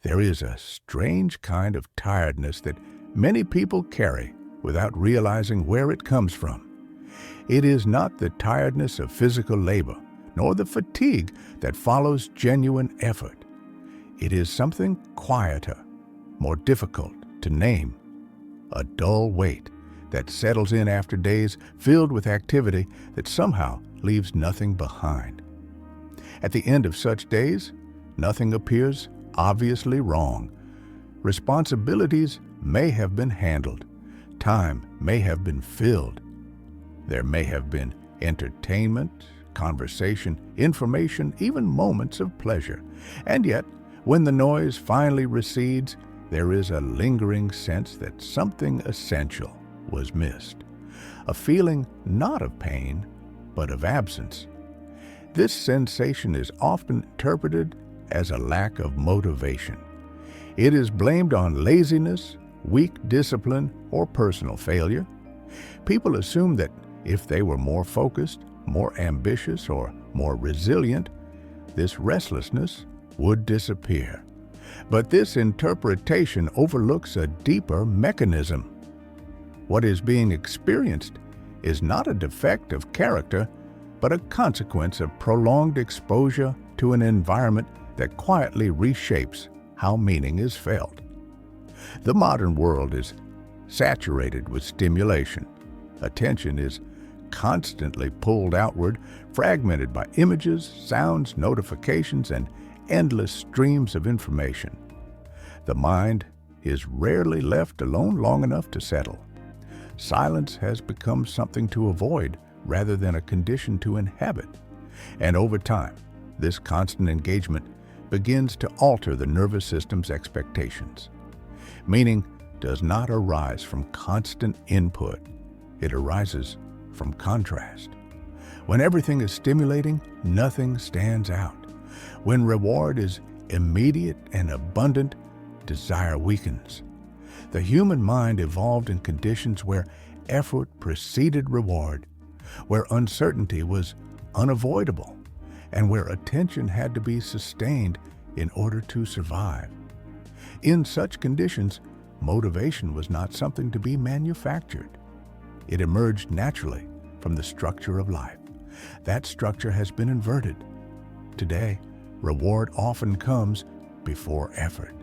There is a strange kind of tiredness that many people carry without realizing where it comes from. It is not the tiredness of physical labor, nor the fatigue that follows genuine effort. It is something quieter, more difficult to name, a dull weight that settles in after days filled with activity that somehow leaves nothing behind. At the end of such days, nothing appears obviously wrong. Responsibilities may have been handled. Time may have been filled. There may have been entertainment, conversation, information, even moments of pleasure. And yet, when the noise finally recedes, there is a lingering sense that something essential was missed. A feeling not of pain, but of absence. This sensation is often interpreted as a lack of motivation. It is blamed on laziness, weak discipline, or personal failure. People assume that if they were more focused, more ambitious, or more resilient, this restlessness would disappear. But this interpretation overlooks a deeper mechanism. What is being experienced is not a defect of character, but a consequence of prolonged exposure to an environment that quietly reshapes how meaning is felt. The modern world is saturated with stimulation. Attention is constantly pulled outward, fragmented by images, sounds, notifications, and endless streams of information. The mind is rarely left alone long enough to settle. Silence has become something to avoid rather than a condition to inhabit. And over time, this constant engagement begins to alter the nervous system's expectations. Meaning does not arise from constant input. It arises from contrast. When everything is stimulating, nothing stands out. When reward is immediate and abundant, desire weakens. The human mind evolved in conditions where effort preceded reward, where uncertainty was unavoidable, and where attention had to be sustained in order to survive. In such conditions, motivation was not something to be manufactured. It emerged naturally from the structure of life. That structure has been inverted. Today, reward often comes before effort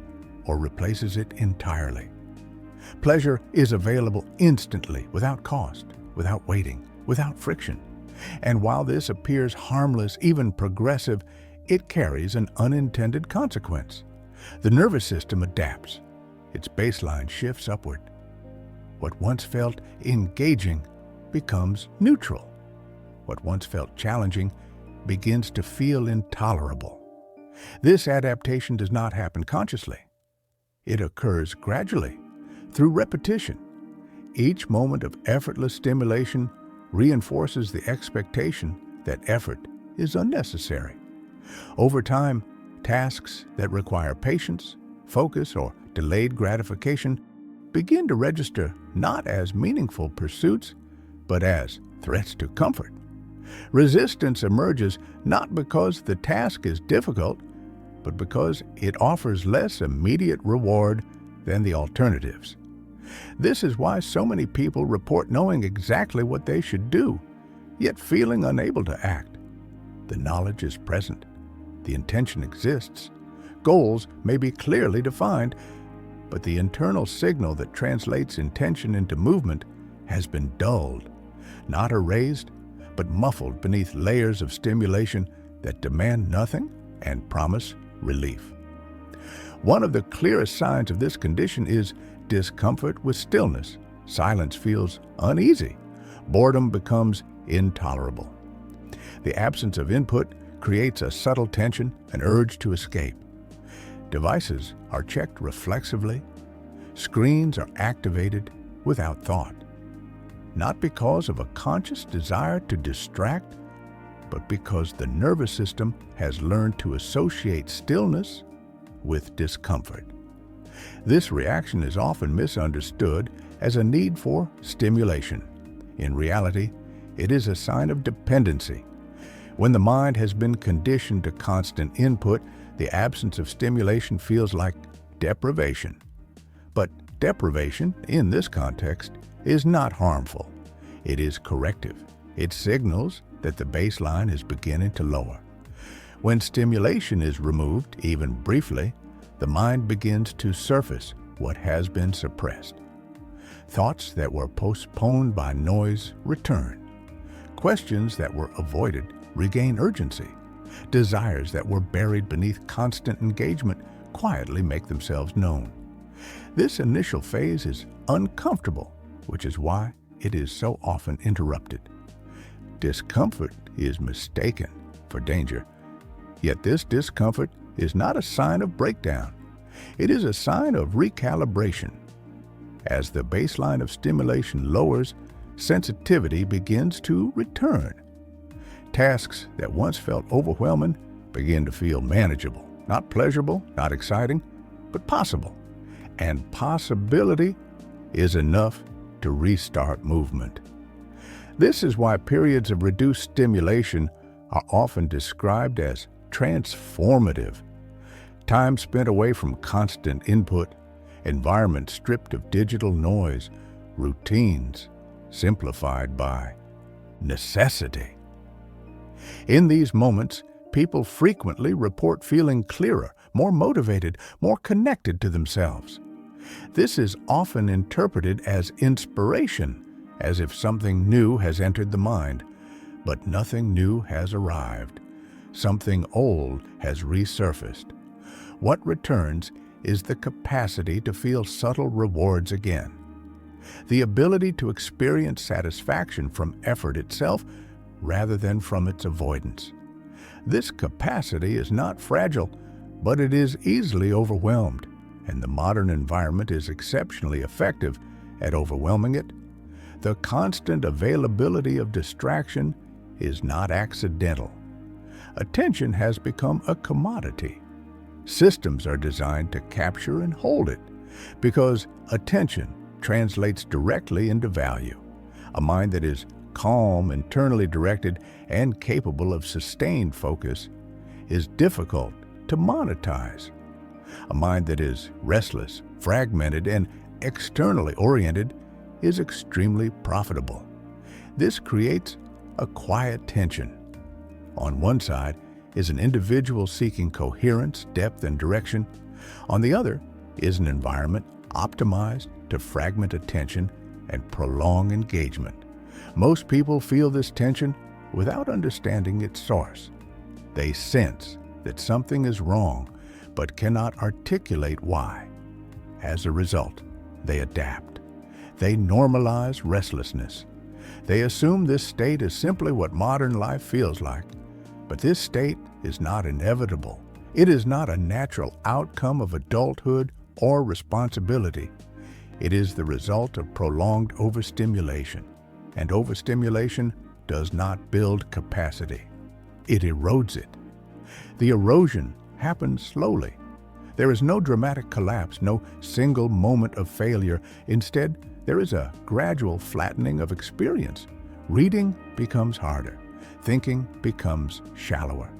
or replaces it entirely. Pleasure is available instantly, without cost, without waiting, without friction. And while this appears harmless, even progressive, it carries an unintended consequence. The nervous system adapts. Its baseline shifts upward. What once felt engaging becomes neutral. What once felt challenging begins to feel intolerable. This adaptation does not happen consciously. It occurs gradually, through repetition. Each moment of effortless stimulation reinforces the expectation that effort is unnecessary. Over time, tasks that require patience, focus, or delayed gratification begin to register not as meaningful pursuits, but as threats to comfort. Resistance emerges not because the task is difficult, but because it offers less immediate reward than the alternatives. This is why so many people report knowing exactly what they should do, yet feeling unable to act. The knowledge is present. The intention exists. Goals may be clearly defined, but the internal signal that translates intention into movement has been dulled, not erased, but muffled beneath layers of stimulation that demand nothing and promise relief. One of the clearest signs of this condition is discomfort with stillness. Silence feels uneasy. Boredom becomes intolerable. The absence of input creates a subtle tension, an urge to escape. Devices are checked reflexively. Screens are activated without thought. Not because of a conscious desire to distract, but because the nervous system has learned to associate stillness with discomfort. This reaction is often misunderstood as a need for stimulation. In reality, it is a sign of dependency. When the mind has been conditioned to constant input, the absence of stimulation feels like deprivation. But deprivation, in this context, is not harmful. It is corrective. It signals that the baseline is beginning to lower. When stimulation is removed, even briefly, the mind begins to surface what has been suppressed. Thoughts that were postponed by noise return. Questions that were avoided regain urgency. Desires that were buried beneath constant engagement quietly make themselves known. This initial phase is uncomfortable, which is why it is so often interrupted. Discomfort is mistaken for danger, yet this discomfort is not a sign of breakdown. It is a sign of recalibration. As the baseline of stimulation lowers, sensitivity begins to return. Tasks that once felt overwhelming begin to feel manageable, not pleasurable, not exciting, but possible. And possibility is enough to restart movement. This is why periods of reduced stimulation are often described as transformative. Time spent away from constant input, environments stripped of digital noise, routines simplified by necessity. In these moments, people frequently report feeling clearer, more motivated, more connected to themselves. This is often interpreted as inspiration, as if something new has entered the mind. But nothing new has arrived. Something old has resurfaced. What returns is the capacity to feel subtle rewards again. The ability to experience satisfaction from effort itself rather than from its avoidance. This capacity is not fragile, but it is easily overwhelmed, and the modern environment is exceptionally effective at overwhelming it. The constant availability of distraction is not accidental. Attention has become a commodity. Systems are designed to capture and hold it, because attention translates directly into value. A mind that is calm, internally directed, and capable of sustained focus is difficult to monetize. A mind that is restless, fragmented, and externally oriented is extremely profitable. This creates a quiet tension. On one side is an individual seeking coherence, depth, and direction. On the other is an environment optimized to fragment attention and prolong engagement. Most people feel this tension without understanding its source. They sense that something is wrong, but cannot articulate why. As a result, they adapt. They normalize restlessness. They assume this state is simply what modern life feels like. But this state is not inevitable. It is not a natural outcome of adulthood or responsibility. It is the result of prolonged overstimulation. And overstimulation does not build capacity. It erodes it. The erosion happens slowly. There is no dramatic collapse, no single moment of failure. Instead, there is a gradual flattening of experience. Reading becomes harder. Thinking becomes shallower.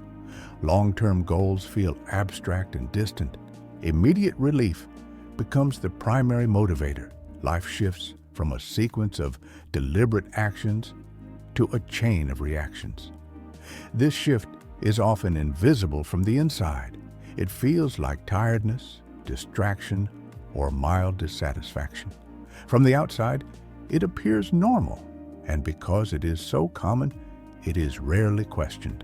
Long-term goals feel abstract and distant. Immediate relief becomes the primary motivator. Life shifts from a sequence of deliberate actions to a chain of reactions. This shift is often invisible from the inside. It feels like tiredness, distraction, or mild dissatisfaction. From the outside, it appears normal, and because it is so common, it is rarely questioned.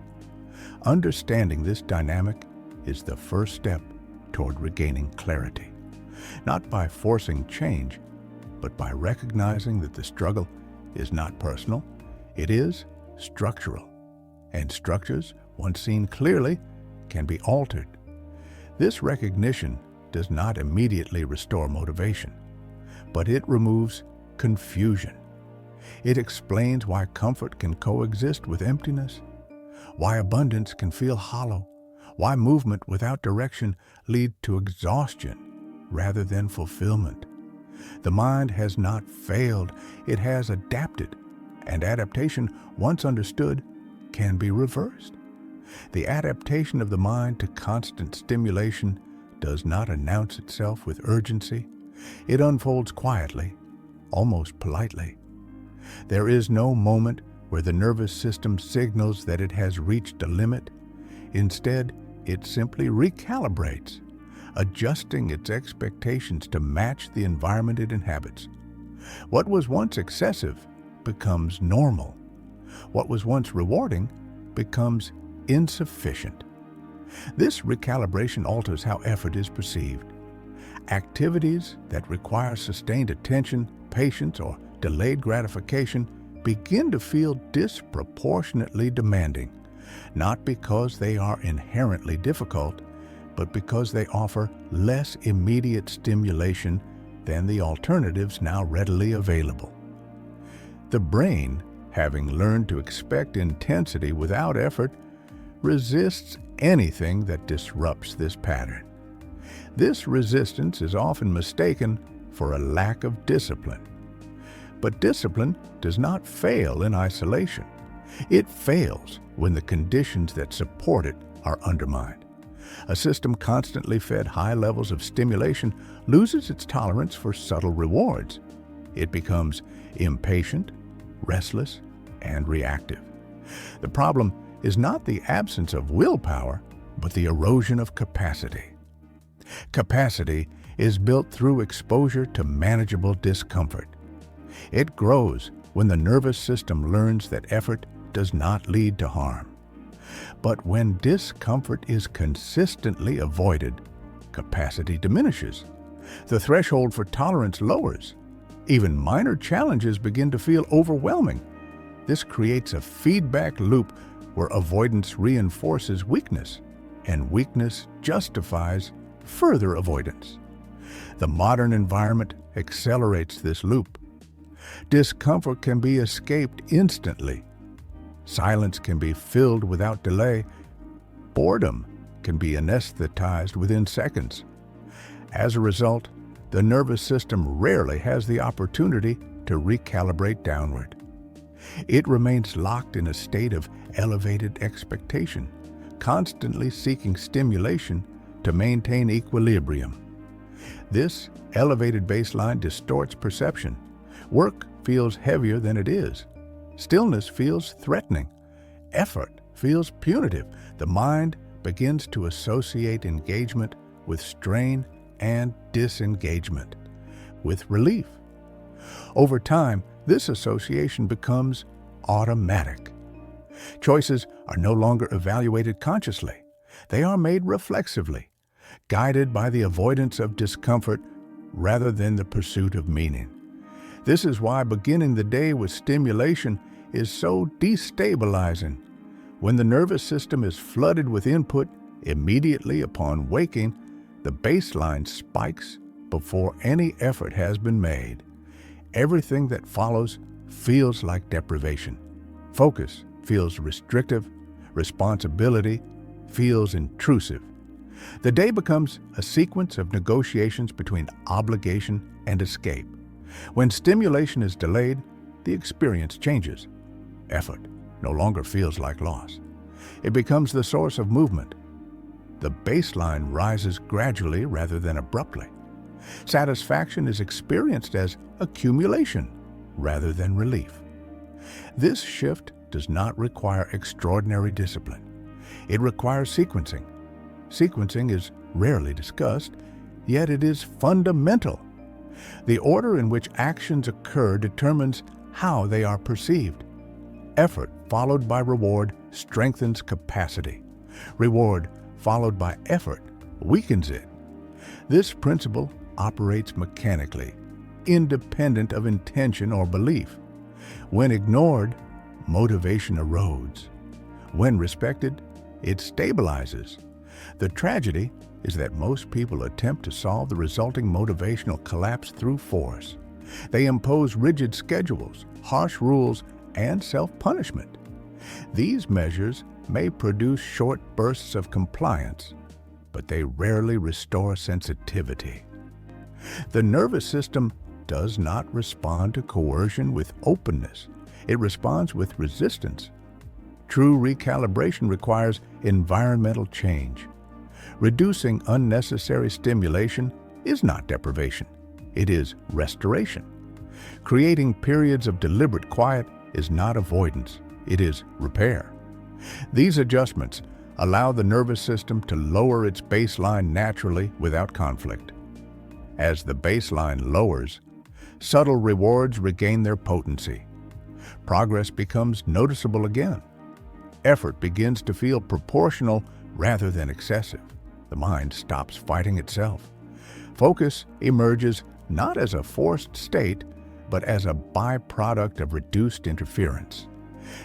Understanding this dynamic is the first step toward regaining clarity, not by forcing change, but by recognizing that the struggle is not personal, it is structural, and structures, once seen clearly, can be altered. This recognition does not immediately restore motivation, but it removes confusion. It explains why comfort can coexist with emptiness, why abundance can feel hollow, why movement without direction leads to exhaustion rather than fulfillment. The mind has not failed, it has adapted, and adaptation, once understood, can be reversed. The adaptation of the mind to constant stimulation does not announce itself with urgency. It unfolds quietly, almost politely. There is no moment where the nervous system signals that it has reached a limit. Instead, it simply recalibrates, adjusting its expectations to match the environment it inhabits. What was once excessive becomes normal. What was once rewarding becomes insufficient. This recalibration alters how effort is perceived. Activities that require sustained attention, patience, or delayed gratification begin to feel disproportionately demanding, not because they are inherently difficult, but because they offer less immediate stimulation than the alternatives now readily available. The brain, having learned to expect intensity without effort, resists anything that disrupts this pattern. This resistance is often mistaken for a lack of discipline. But discipline does not fail in isolation. It fails when the conditions that support it are undermined. A system constantly fed high levels of stimulation loses its tolerance for subtle rewards. It becomes impatient, restless, and reactive. The problem is not the absence of willpower, but the erosion of capacity. Capacity is built through exposure to manageable discomfort. It grows when the nervous system learns that effort does not lead to harm. But when discomfort is consistently avoided, capacity diminishes. The threshold for tolerance lowers. Even minor challenges begin to feel overwhelming. This creates a feedback loop where avoidance reinforces weakness, and weakness justifies further avoidance. The modern environment accelerates this loop. Discomfort can be escaped instantly. Silence can be filled without delay. Boredom can be anesthetized within seconds. As a result, the nervous system rarely has the opportunity to recalibrate downward. It remains locked in a state of elevated expectation, constantly seeking stimulation to maintain equilibrium. This elevated baseline distorts perception. Work feels heavier than it is. Stillness feels threatening. Effort feels punitive. The mind begins to associate engagement with strain and disengagement with relief. Over time, this association becomes automatic. Choices are no longer evaluated consciously. They are made reflexively, guided by the avoidance of discomfort rather than the pursuit of meaning. This is why beginning the day with stimulation is so destabilizing. When the nervous system is flooded with input immediately upon waking, the baseline spikes before any effort has been made. Everything that follows feels like deprivation. Focus feels restrictive. Responsibility feels intrusive. The day becomes a sequence of negotiations between obligation and escape. When stimulation is delayed, the experience changes. Effort no longer feels like loss. It becomes the source of movement. The baseline rises gradually rather than abruptly. Satisfaction is experienced as accumulation rather than relief. This shift does not require extraordinary discipline. It requires sequencing. Sequencing is rarely discussed, yet it is fundamental. The order in which actions occur determines how they are perceived. Effort followed by reward strengthens capacity. Reward followed by effort weakens it. This principle operates mechanically, independent of intention or belief. When ignored, motivation erodes. When respected, it stabilizes. The tragedy is that most people attempt to solve the resulting motivational collapse through force. They impose rigid schedules, harsh rules, and self-punishment. These measures may produce short bursts of compliance, but they rarely restore sensitivity. The nervous system does not respond to coercion with openness. It responds with resistance. True recalibration requires environmental change. Reducing unnecessary stimulation is not deprivation. It is restoration. Creating periods of deliberate quiet is not avoidance. It is repair. These adjustments allow the nervous system to lower its baseline naturally without conflict. As the baseline lowers, subtle rewards regain their potency. Progress becomes noticeable again. Effort begins to feel proportional rather than excessive. The mind stops fighting itself. Focus emerges not as a forced state, but as a byproduct of reduced interference.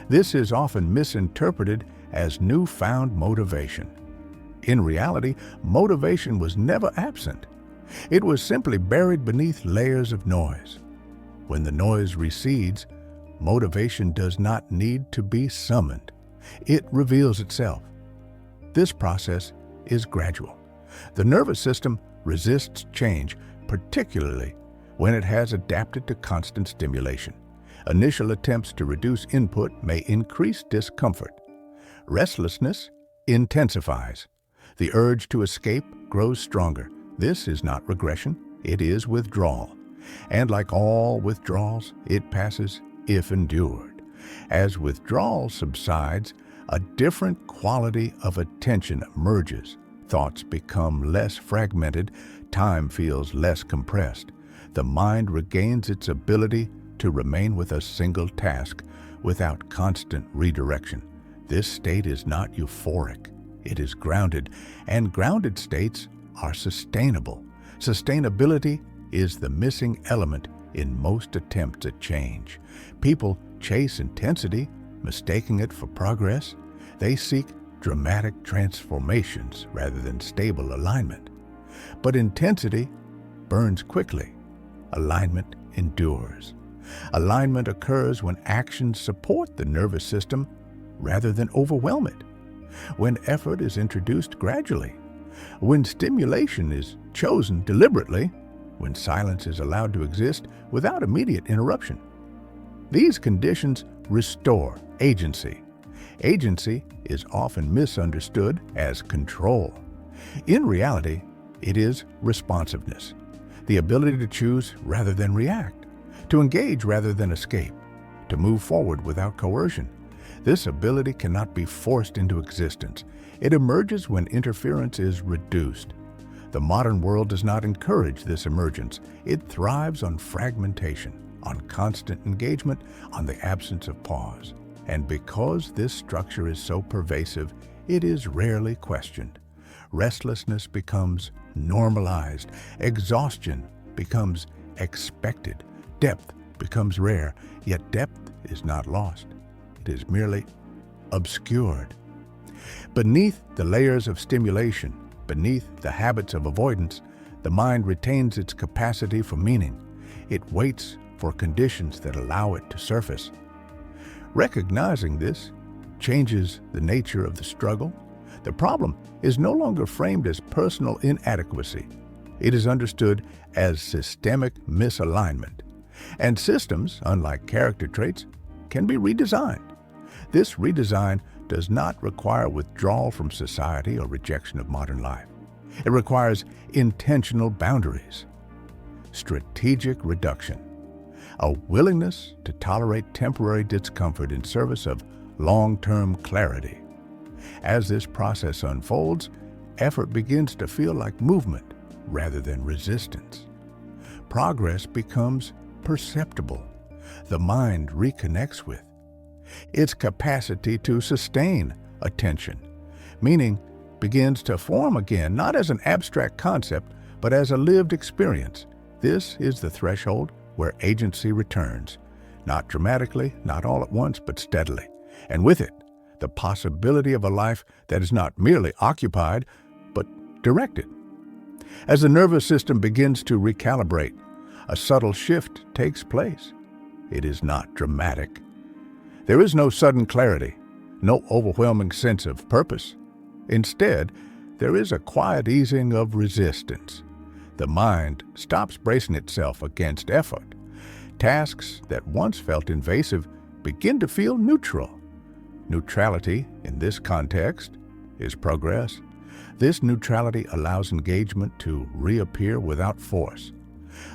This is often misinterpreted as newfound motivation. In reality, motivation was never absent. It was simply buried beneath layers of noise. When the noise recedes, motivation does not need to be summoned. It reveals itself. This process is gradual. The nervous system resists change, particularly when it has adapted to constant stimulation. Initial attempts to reduce input may increase discomfort. Restlessness intensifies. The urge to escape grows stronger. This is not regression, it is withdrawal. And like all withdrawals, it passes if endured. As withdrawal subsides, a different quality of attention emerges. Thoughts become less fragmented, time feels less compressed. The mind regains its ability to remain with a single task without constant redirection. This state is not euphoric. It is grounded, and grounded states are sustainable. Sustainability is the missing element in most attempts at change. People chase intensity, mistaking it for progress. They seek dramatic transformations rather than stable alignment. But intensity burns quickly. Alignment endures. Alignment occurs when actions support the nervous system rather than overwhelm it. When effort is introduced gradually. When stimulation is chosen deliberately. When silence is allowed to exist without immediate interruption. These conditions restore agency. Agency is often misunderstood as control. In reality, it is responsiveness, the ability to choose rather than react, to engage rather than escape, to move forward without coercion. This ability cannot be forced into existence. It emerges when interference is reduced. The modern world does not encourage this emergence. It thrives on fragmentation, on constant engagement, on the absence of pause. And because this structure is so pervasive, it is rarely questioned. Restlessness becomes normalized. Exhaustion becomes expected. Depth becomes rare, yet depth is not lost. It is merely obscured. Beneath the layers of stimulation, beneath the habits of avoidance, the mind retains its capacity for meaning. It waits for conditions that allow it to surface. Recognizing this changes the nature of the struggle. The problem is no longer framed as personal inadequacy. It is understood as systemic misalignment. And systems, unlike character traits, can be redesigned. This redesign does not require withdrawal from society or rejection of modern life. It requires intentional boundaries, strategic reduction, a willingness to tolerate temporary discomfort in service of long-term clarity. As this process unfolds, effort begins to feel like movement rather than resistance. Progress becomes perceptible. The mind reconnects with its capacity to sustain attention. Meaning begins to form again, not as an abstract concept, but as a lived experience. This is the threshold where agency returns, not dramatically, not all at once, but steadily. And with it, the possibility of a life that is not merely occupied, but directed. As the nervous system begins to recalibrate, a subtle shift takes place. It is not dramatic. There is no sudden clarity, no overwhelming sense of purpose. Instead, there is a quiet easing of resistance. The mind stops bracing itself against effort. Tasks that once felt invasive begin to feel neutral. Neutrality, in this context, is progress. This neutrality allows engagement to reappear without force.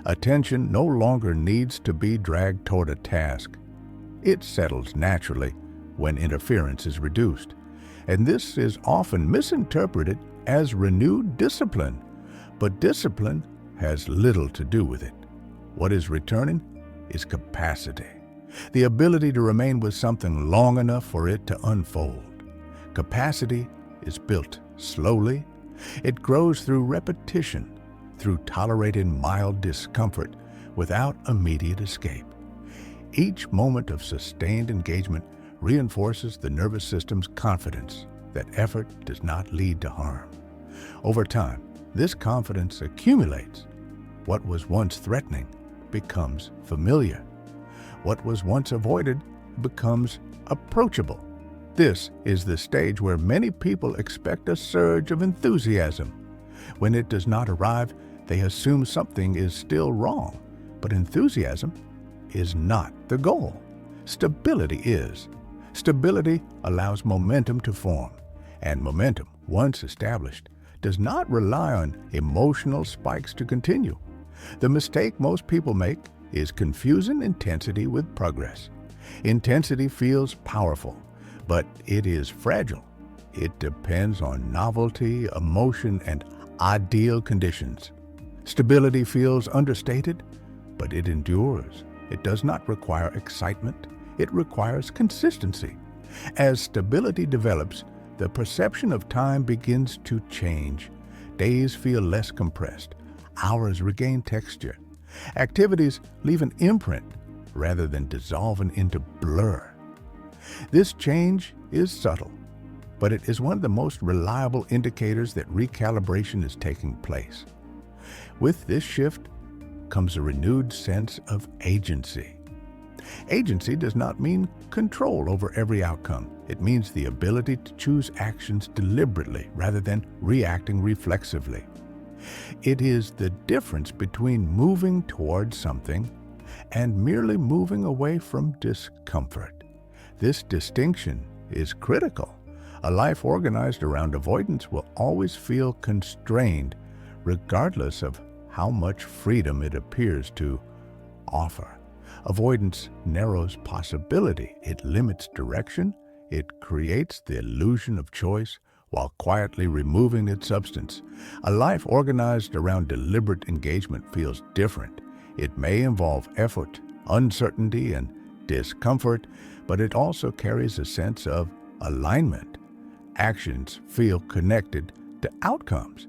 Attention no longer needs to be dragged toward a task. It settles naturally when interference is reduced, and this is often misinterpreted as renewed discipline, but discipline has little to do with it. What is returning is capacity, the ability to remain with something long enough for it to unfold. Capacity is built slowly. It grows through repetition, through tolerating mild discomfort without immediate escape. Each moment of sustained engagement reinforces the nervous system's confidence that effort does not lead to harm. Over time, this confidence accumulates. What was once threatening becomes familiar. What was once avoided becomes approachable. This is the stage where many people expect a surge of enthusiasm. When it does not arrive, they assume something is still wrong. But enthusiasm is not the goal. Stability is. Stability allows momentum to form, and momentum, once established, does not rely on emotional spikes to continue. The mistake most people make is confusing intensity with progress. Intensity feels powerful, but it is fragile. It depends on novelty, emotion, and ideal conditions. Stability feels understated, but it endures. It does not require excitement. It requires consistency. As stability develops, the perception of time begins to change. Days feel less compressed. Hours regain texture. Activities leave an imprint rather than dissolving into blur. This change is subtle, but it is one of the most reliable indicators that recalibration is taking place. With this shift comes a renewed sense of agency. Agency does not mean control over every outcome. It means the ability to choose actions deliberately rather than reacting reflexively. It is the difference between moving towards something and merely moving away from discomfort. This distinction is critical. A life organized around avoidance will always feel constrained, regardless of how much freedom it appears to offer. Avoidance narrows possibility. It limits direction. It creates the illusion of choice while quietly removing its substance. A life organized around deliberate engagement feels different. It may involve effort, uncertainty, and discomfort, but it also carries a sense of alignment. Actions feel connected to outcomes.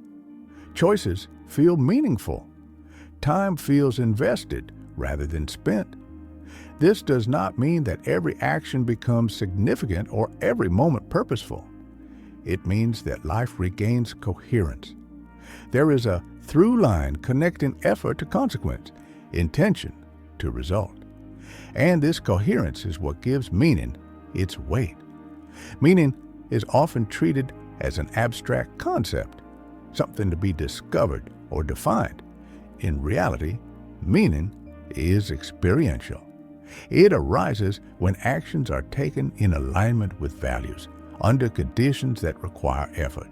Choices feel meaningful. Time feels invested rather than spent. This does not mean that every action becomes significant or every moment purposeful. It means that life regains coherence. There is a through line connecting effort to consequence, intention to result. And this coherence is what gives meaning its weight. Meaning is often treated as an abstract concept, something to be discovered or defined. In reality, meaning is experiential. It arises when actions are taken in alignment with values, under conditions that require effort.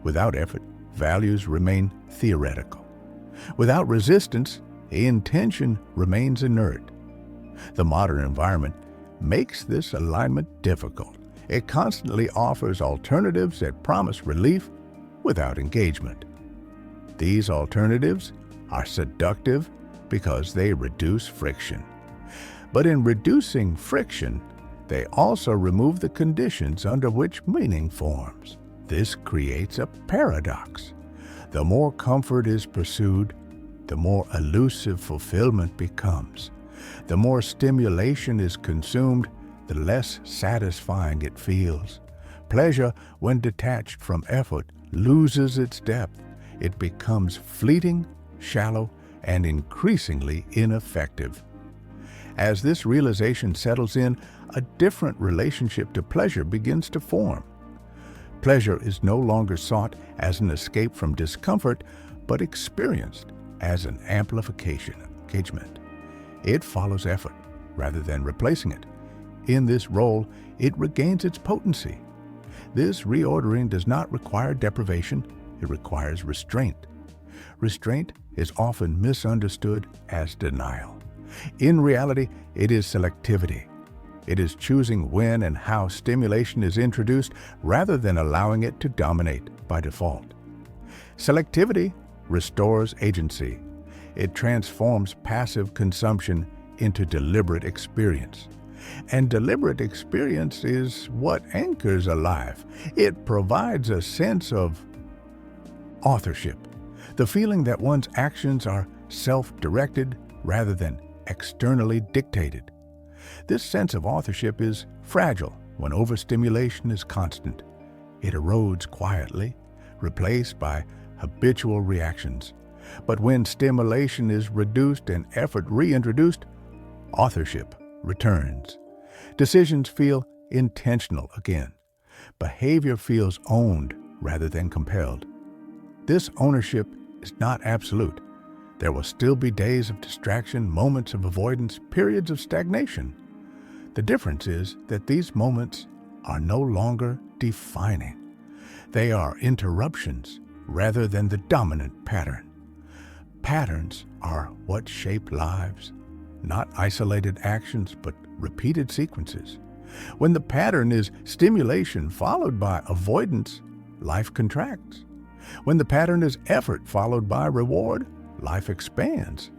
Without effort, values remain theoretical. Without resistance, intention remains inert. The modern environment makes this alignment difficult. It constantly offers alternatives that promise relief without engagement. These alternatives are seductive because they reduce friction. But in reducing friction, they also remove the conditions under which meaning forms. This creates a paradox. The more comfort is pursued, the more elusive fulfillment becomes. The more stimulation is consumed, the less satisfying it feels. Pleasure, when detached from effort, loses its depth. It becomes fleeting, shallow, and increasingly ineffective. As this realization settles in, a different relationship to pleasure begins to form. Pleasure is no longer sought as an escape from discomfort, but experienced as an amplification of engagement. It follows effort rather than replacing it. In this role, it regains its potency. This reordering does not require deprivation, it requires restraint. Restraint is often misunderstood as denial. In reality, it is selectivity. It is choosing when and how stimulation is introduced rather than allowing it to dominate by default. Selectivity restores agency. It transforms passive consumption into deliberate experience. And deliberate experience is what anchors a life. It provides a sense of authorship, the feeling that one's actions are self-directed rather than externally dictated. This sense of authorship is fragile when overstimulation is constant. It erodes quietly, replaced by habitual reactions. But when stimulation is reduced and effort reintroduced, authorship returns. Decisions feel intentional again. Behavior feels owned rather than compelled. This ownership is not absolute. There will still be days of distraction, moments of avoidance, periods of stagnation. The difference is that these moments are no longer defining. They are interruptions rather than the dominant pattern. Patterns are what shape lives, not isolated actions, but repeated sequences. When the pattern is stimulation followed by avoidance, life contracts. When the pattern is effort followed by reward, life expands.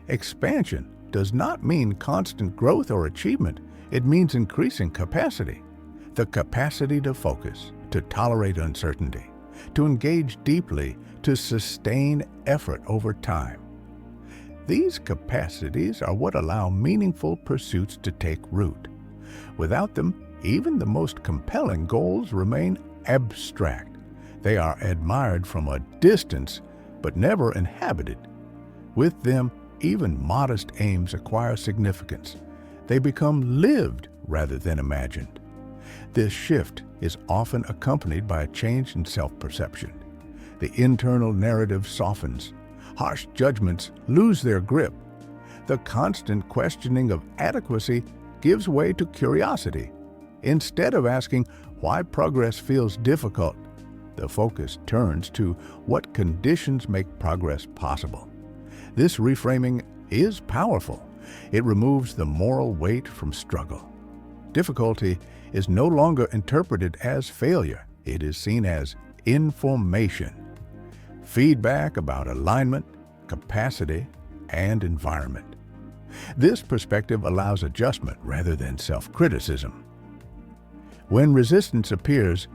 Expansion does not mean constant growth or achievement. It means increasing capacity. The capacity to focus, to tolerate uncertainty, to engage deeply, to sustain effort over time. These capacities are what allow meaningful pursuits to take root. Without them, even the most compelling goals remain abstract. They are admired from a distance, but never inhabited. With them, even modest aims acquire significance. They become lived rather than imagined. This shift is often accompanied by a change in self-perception. The internal narrative softens. Harsh judgments lose their grip. The constant questioning of adequacy gives way to curiosity. Instead of asking why progress feels difficult, the focus turns to what conditions make progress possible. This reframing is powerful. It removes the moral weight from struggle. Difficulty is no longer interpreted as failure. It is seen as information, feedback about alignment, capacity, and environment. This perspective allows adjustment rather than self-criticism. When resistance appears,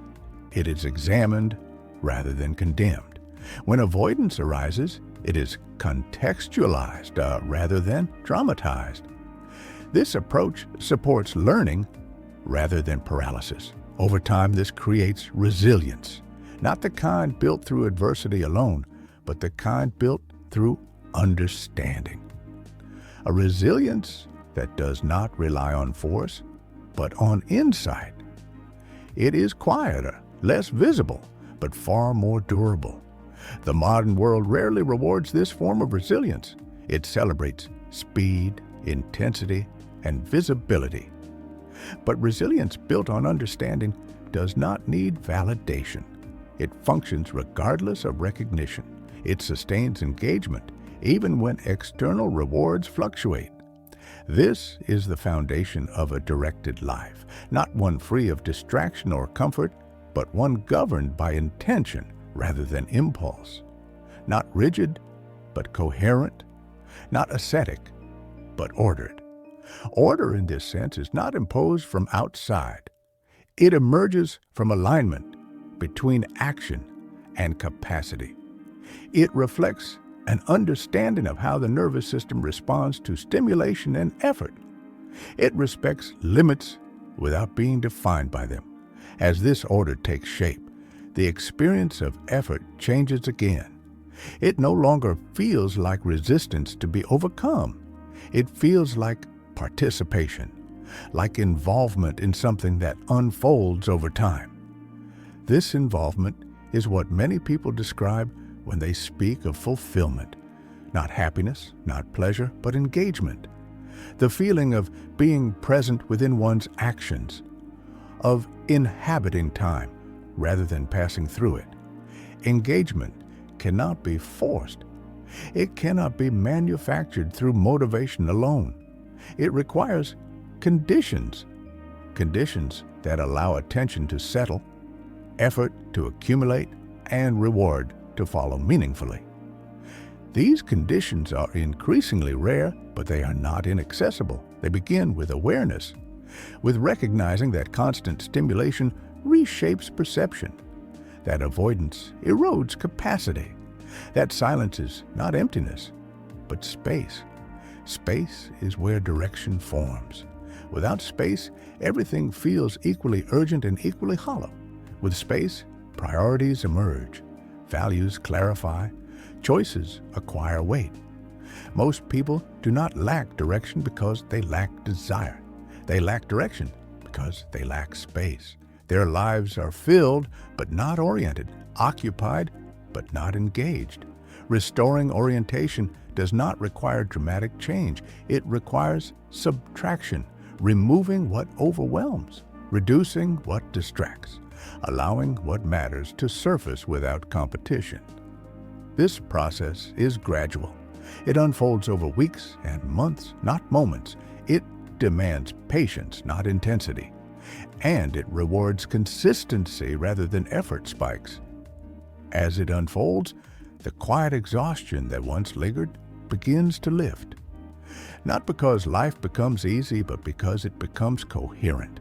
it is examined rather than condemned. When avoidance arises, it is contextualized rather than dramatized. This approach supports learning rather than paralysis. Over time, this creates resilience, not the kind built through adversity alone, but the kind built through understanding. A resilience that does not rely on force, but on insight. It is quieter, less visible, but far more durable. The modern world rarely rewards this form of resilience. It celebrates speed, intensity, and visibility. But resilience built on understanding does not need validation. It functions regardless of recognition. It sustains engagement, even when external rewards fluctuate. This is the foundation of a directed life, not one free of distraction or comfort, but one governed by intention rather than impulse. Not rigid, but coherent. Not ascetic, but ordered. Order in this sense is not imposed from outside. It emerges from alignment between action and capacity. It reflects an understanding of how the nervous system responds to stimulation and effort. It respects limits without being defined by them. As this order takes shape, the experience of effort changes again. It no longer feels like resistance to be overcome. It feels like participation, like involvement in something that unfolds over time. This involvement is what many people describe when they speak of fulfillment. Not happiness, not pleasure, but engagement. The feeling of being present within one's actions. of inhabiting time rather than passing through it. Engagement cannot be forced. It cannot be manufactured through motivation alone. It requires conditions that allow attention to settle, effort to accumulate, and reward to follow meaningfully. These conditions are increasingly rare, but they are not inaccessible. They begin with awareness, with recognizing that constant stimulation reshapes perception, that avoidance erodes capacity, that silence is not emptiness, but space. Space is where direction forms. Without space, everything feels equally urgent and equally hollow. With space, priorities emerge, values clarify, choices acquire weight. Most people do not lack direction because they lack desire. They lack direction because they lack space. Their lives are filled but not oriented, occupied but not engaged. Restoring orientation does not require dramatic change. It requires subtraction, removing what overwhelms, reducing what distracts, allowing what matters to surface without competition. This process is gradual. It unfolds over weeks and months, not moments. It demands patience, not intensity. And it rewards consistency rather than effort spikes. As it unfolds, the quiet exhaustion that once lingered begins to lift. Not because life becomes easy, but because it becomes coherent.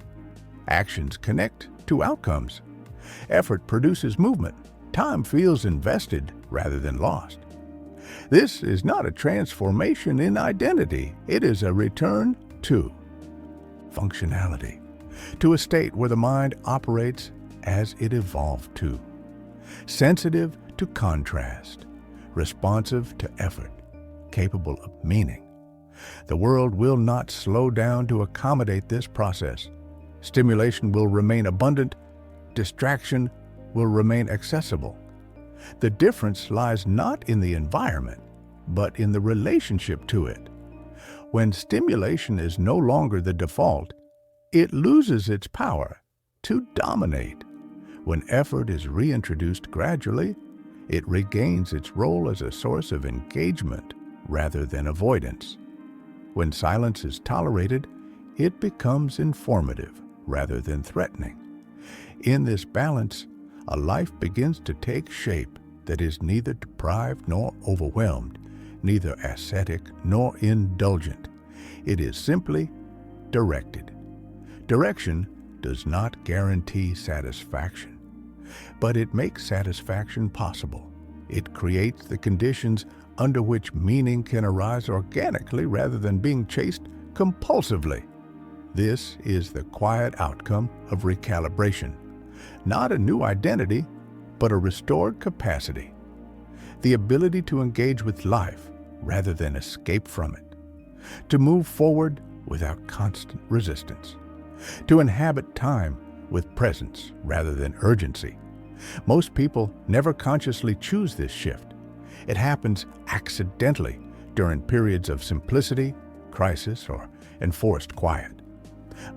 Actions connect to outcomes. Effort produces movement. Time feels invested rather than lost. This is not a transformation in identity. It is a return to functionality, to a state where the mind operates as it evolved to. Sensitive to contrast, responsive to effort, capable of meaning. The world will not slow down to accommodate this process. Stimulation will remain abundant. Distraction will remain accessible. The difference lies not in the environment, but in the relationship to it. When stimulation is no longer the default, it loses its power to dominate. When effort is reintroduced gradually, it regains its role as a source of engagement rather than avoidance. When silence is tolerated, it becomes informative rather than threatening. In this balance, a life begins to take shape that is neither deprived nor overwhelmed, neither ascetic nor indulgent. It is simply directed. Direction does not guarantee satisfaction, but it makes satisfaction possible. It creates the conditions under which meaning can arise organically rather than being chased compulsively. This is the quiet outcome of recalibration. Not a new identity, but a restored capacity. The ability to engage with life rather than escape from it. To move forward without constant resistance. To inhabit time with presence rather than urgency. Most people never consciously choose this shift. It happens accidentally during periods of simplicity, crisis, or enforced quiet.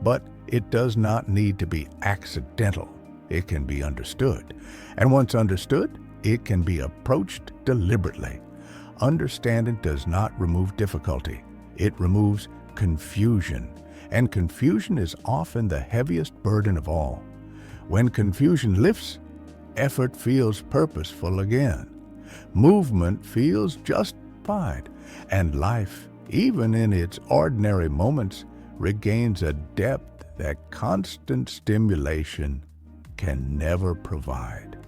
But it does not need to be accidental. It can be understood. And once understood, it can be approached deliberately. Understanding does not remove difficulty. It removes confusion. And confusion is often the heaviest burden of all. When confusion lifts, effort feels purposeful again. Movement feels justified. And life, even in its ordinary moments, regains a depth that constant stimulation can never provide.